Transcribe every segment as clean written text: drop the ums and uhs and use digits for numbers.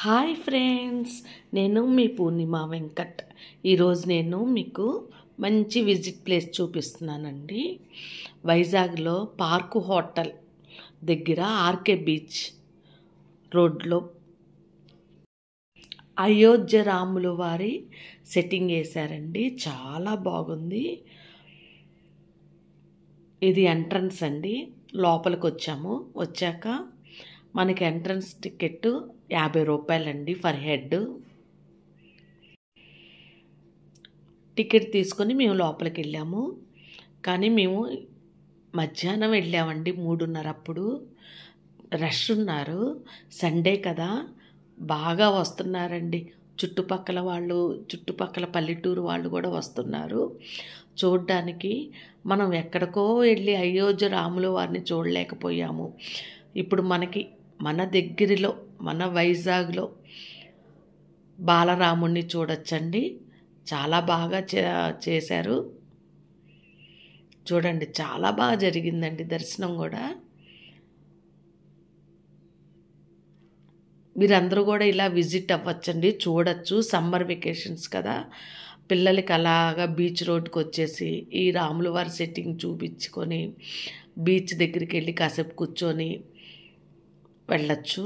Hi friends, నేను మీ పూర్ణిమ వెంకట్. ఈరోజు నేను మీకు మంచి విజిట్ ప్లేస్ చూపిస్తున్నానండి. వైజాగ్లో పార్కు హోటల్ దగ్గర ఆర్కే బీచ్ రోడ్లో అయోధ్య రాముల వారి సెట్టింగ్ వేశారండి. చాలా బాగుంది. ఇది ఎంట్రన్స్ అండి. లోపలికి వచ్చాక మనకి ఎంట్రన్స్ టికెట్ 50 రూపాయలండి ఫర్ హెడ్. టికెట్ తీసుకొని మేము లోపలికి వెళ్ళాము. కానీ మేము మధ్యాహ్నం వెళ్ళామండి, 3:30 అప్పుడు. రష్ ఉన్నారు, సండే కదా, బాగా వస్తున్నారండి. చుట్టుపక్కల పల్లెటూరు వాళ్ళు కూడా వస్తున్నారు చూడ్డానికి. మనం ఎక్కడికో వెళ్ళి అయోధ్య రాముల వారిని చూడలేకపోయాము. ఇప్పుడు మన దగ్గరలో, మన వైజాగ్లో బాలరాముణ్ణి చూడొచ్చండి. చాలా బాగా చేశారు. చూడండి, చాలా బాగా జరిగిందండి దర్శనం కూడా. మీరందరూ కూడా ఇలా విజిట్ అవ్వచ్చండి, చూడొచ్చు. సమ్మర్ వెకేషన్స్ కదా, పిల్లలకి అలాగా బీచ్ రోడ్కి వచ్చేసి ఈ రాముల వారి సెట్టింగ్ చూపించుకొని బీచ్ దగ్గరికి వెళ్ళి కాసేపు కూర్చొని వెళ్ళచ్చు.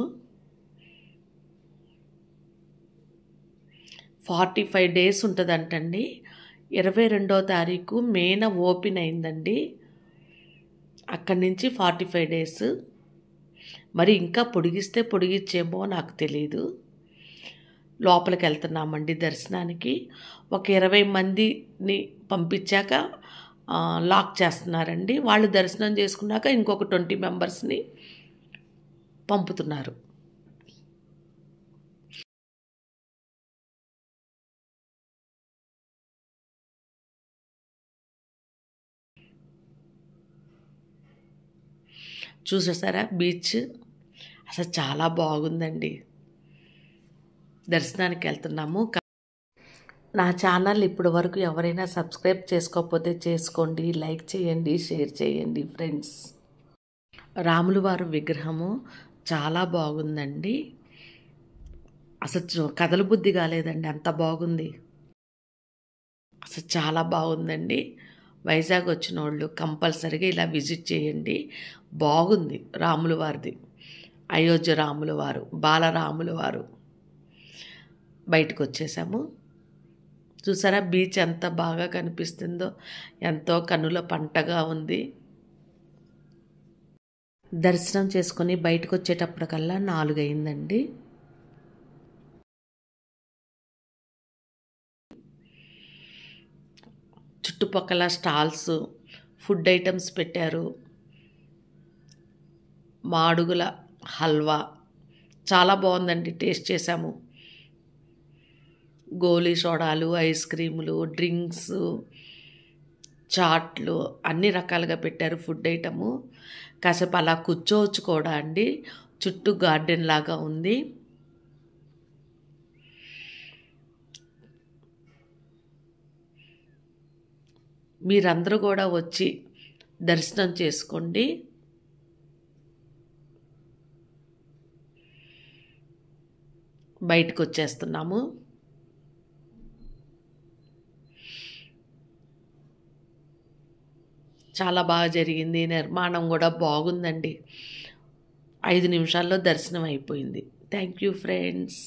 45 days ఉంటుందంటండి. 22వ తారీఖు మేన ఓపెన్ అయిందండి. అక్కడి నుంచి 45 days. మరి ఇంకా పొడిగిచ్చేమో నాకు తెలీదు. లోపలికి వెళ్తున్నామండి దర్శనానికి. ఒక 20 మందిని పంపించాక లాక్ చేస్తున్నారండి. వాళ్ళు దర్శనం చేసుకున్నాక ఇంకొక 20 మెంబర్స్ని పంపుతున్నారు. చూసేసారా బీచ్? అసలు చాలా బాగుందండి. దర్శనానికి వెళ్తున్నాము. నా ఛానల్ ఇప్పటి వరకు ఎవరైనా సబ్స్క్రైబ్ చేసుకోకపోతే చేసుకోండి, లైక్ చేయండి, షేర్ చేయండి ఫ్రెండ్స్. రాముల వారి విగ్రహము చాలా బాగుందండి. అసలు కదల బుద్ధి కాలేదండి, అంత బాగుంది. అసలు చాలా బాగుందండి. వైజాగ్ వచ్చిన వాళ్ళు కంపల్సరీగా ఇలా విజిట్ చేయండి. బాగుంది రాముల వారిది. అయోధ్య రాముల వారు, బాలరాముల వారు. బయటకు వచ్చేసాము. చూసారా బీచ్ ఎంత బాగా కనిపిస్తుందో, ఎంతో కన్నుల పంటగా ఉంది. దర్శనం చేసుకొని బయటకు వచ్చేటప్పటికల్లా 4 అయిందండి. చుట్టుపక్కల స్టాల్స్, ఫుడ్ ఐటమ్స్ పెట్టారు. మాడుగుల హల్వా చాలా బాగుందండి, టేస్ట్ చేసాము. గోలీ సోడాలు, ఐస్ క్రీములు, డ్రింక్స్, చాట్లు అన్ని రకాలుగా పెట్టారు ఫుడ్ ఐటము. కాసేపు అలా కూర్చోవచ్చు కూడా అండి. చుట్టూ గార్డెన్ లాగా ఉంది. మీరందరూ కూడా వచ్చి దర్శనం చేసుకోండి. బయటకు వచ్చేస్తున్నాము. చాలా బాగా జరిగింది. నిర్మాణం కూడా బాగుందండి. 5 నిమిషాల్లో దర్శనం అయిపోయింది. Thank you friends.